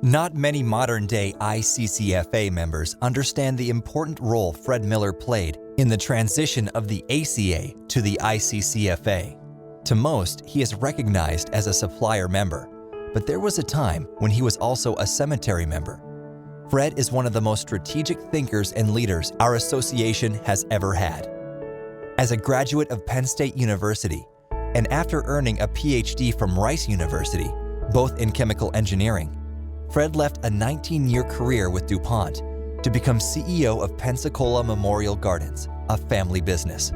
Not many modern-day ICCFA members understand the important role Fred Miller played in the transition of the ACA to the ICCFA. To most, he is recognized as a supplier member, but there was a time when he was also a cemetery member. Fred is one of the most strategic thinkers and leaders our association has ever had. As a graduate of Penn State University, and after earning a PhD from Rice University, both in chemical engineering, Fred left a 19-year career with DuPont to become CEO of Pensacola Memorial Gardens, a family business.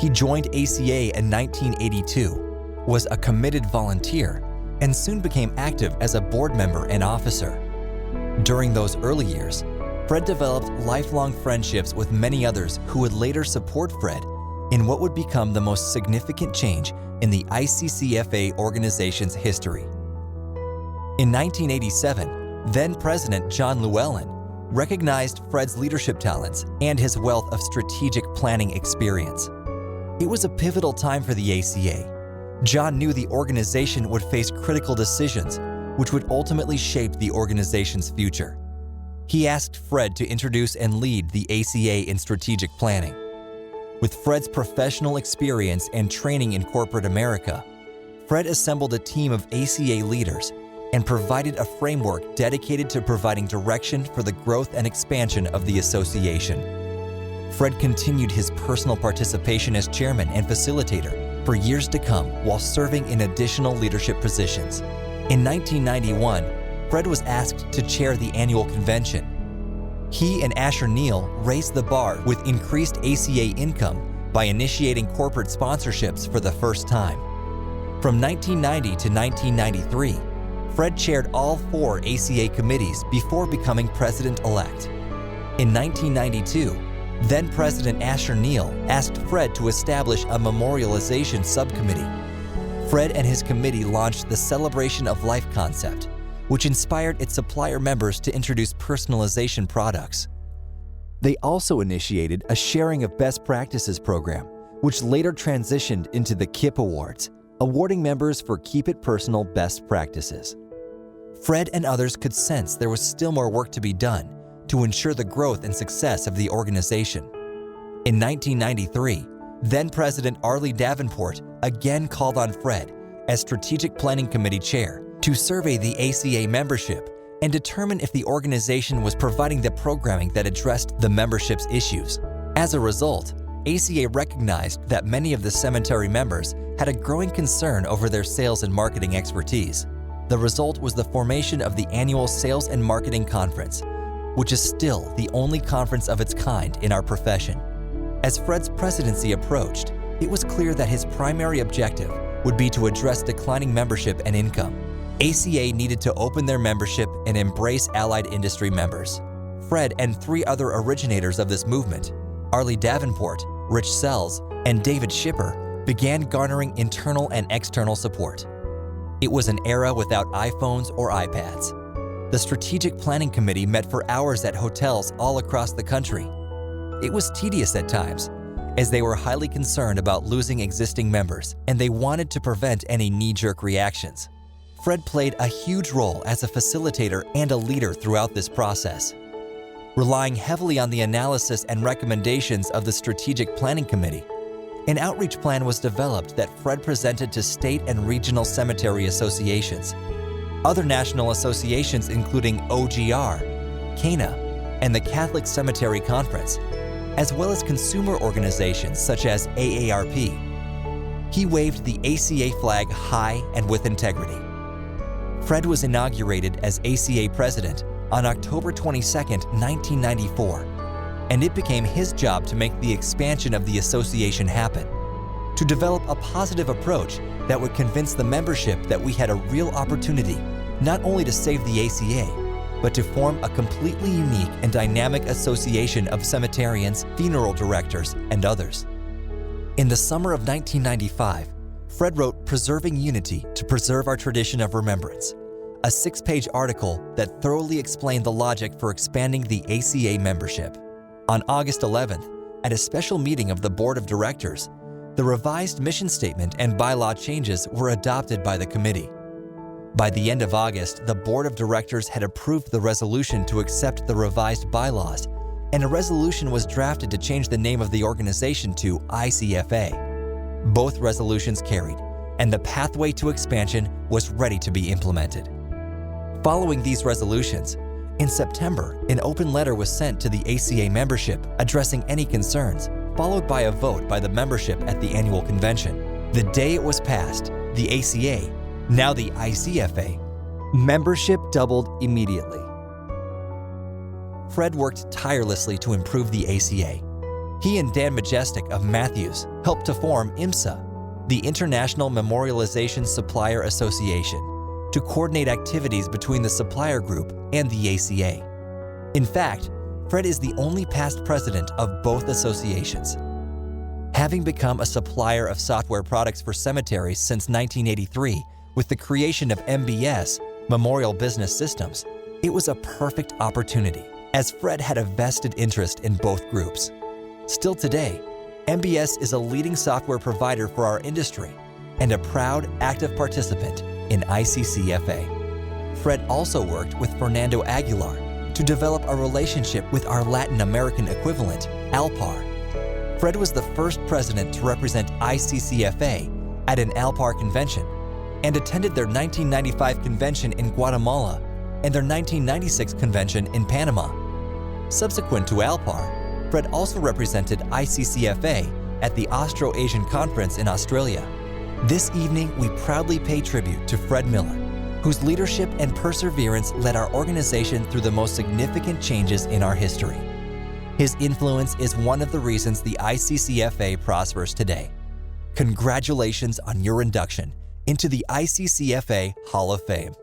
He joined ACA in 1982, was a committed volunteer, and soon became active as a board member and officer. During those early years, Fred developed lifelong friendships with many others who would later support Fred in what would become the most significant change in the ICCFA organization's history. In 1987, then-President John Llewellyn recognized Fred's leadership talents and his wealth of strategic planning experience. It was a pivotal time for the ACA. John knew the organization would face critical decisions, which would ultimately shape the organization's future. He asked Fred to introduce and lead the ACA in strategic planning. With Fred's professional experience and training in corporate America, Fred assembled a team of ACA leaders and provided a framework dedicated to providing direction for the growth and expansion of the association. Fred continued his personal participation as chairman and facilitator for years to come while serving in additional leadership positions. In 1991, Fred was asked to chair the annual convention. He and Asher Neal raised the bar with increased ACA income by initiating corporate sponsorships for the first time. From 1990 to 1993, Fred chaired all 4 ACA committees before becoming president-elect. In 1992, then-President Asher Neal asked Fred to establish a memorialization subcommittee. Fred and his committee launched the Celebration of Life concept, which inspired its supplier members to introduce personalization products. They also initiated a Sharing of Best Practices program, which later transitioned into the KIP Awards, awarding members for Keep It Personal best practices. Fred and others could sense there was still more work to be done to ensure the growth and success of the organization. In 1993, then-President Arlie Davenport again called on Fred as Strategic Planning Committee Chair to survey the ACA membership and determine if the organization was providing the programming that addressed the membership's issues. As a result, ACA recognized that many of the cemetery members had a growing concern over their sales and marketing expertise. The result was the formation of the annual Sales and Marketing Conference, which is still the only conference of its kind in our profession. As Fred's presidency approached, it was clear that his primary objective would be to address declining membership and income. ACA needed to open their membership and embrace allied industry members. Fred and 3 other originators of this movement, Arlie Davenport, Rich Sells, and David Shipper, began garnering internal and external support. It was an era without iPhones or iPads. The Strategic Planning Committee met for hours at hotels all across the country. It was tedious at times, as they were highly concerned about losing existing members, and they wanted to prevent any knee-jerk reactions. Fred played a huge role as a facilitator and a leader throughout this process. Relying heavily on the analysis and recommendations of the Strategic Planning Committee, an outreach plan was developed that Fred presented to state and regional cemetery associations. Other national associations including OGR, CANA, and the Catholic Cemetery Conference, as well as consumer organizations such as AARP. He waved the ACA flag high and with integrity. Fred was inaugurated as ACA president on October 22, 1994, and it became his job to make the expansion of the association happen, to develop a positive approach that would convince the membership that we had a real opportunity not only to save the ACA, but to form a completely unique and dynamic association of cemeterians, funeral directors, and others. In the summer of 1995, Fred wrote Preserving Unity to Preserve Our Tradition of Remembrance, a 6-page article that thoroughly explained the logic for expanding the ACA membership. On August 11th, at a special meeting of the Board of Directors, the revised mission statement and bylaw changes were adopted by the committee. By the end of August, the board of directors had approved the resolution to accept the revised bylaws, and a resolution was drafted to change the name of the organization to ICFA. Both resolutions carried, and the pathway to expansion was ready to be implemented. Following these resolutions, in September, an open letter was sent to the ACA membership addressing any concerns, followed by a vote by the membership at the annual convention. The day it was passed, the ACA, now the ICFA, membership doubled immediately. Fred worked tirelessly to improve the ACA. He and Dan Majestic of Matthews helped to form IMSA, the International Memorialization Supplier Association, to coordinate activities between the supplier group and the ACA. In fact, Fred is the only past president of both associations. Having become a supplier of software products for cemeteries since 1983 with the creation of MBS, Memorial Business Systems, it was a perfect opportunity, as Fred had a vested interest in both groups. Still today, MBS is a leading software provider for our industry and a proud, active participant in ICCFA. Fred also worked with Fernando Aguilar to develop a relationship with our Latin American equivalent, ALPAR. Fred was the first president to represent ICCFA at an ALPAR convention and attended their 1995 convention in Guatemala and their 1996 convention in Panama. Subsequent to ALPAR, Fred also represented ICCFA at the Austro-Asian Conference in Australia. This evening, we proudly pay tribute to Fred Miller, whose leadership and perseverance led our organization through the most significant changes in our history. His influence is one of the reasons the ICCFA prospers today. Congratulations on your induction into the ICCFA Hall of Fame.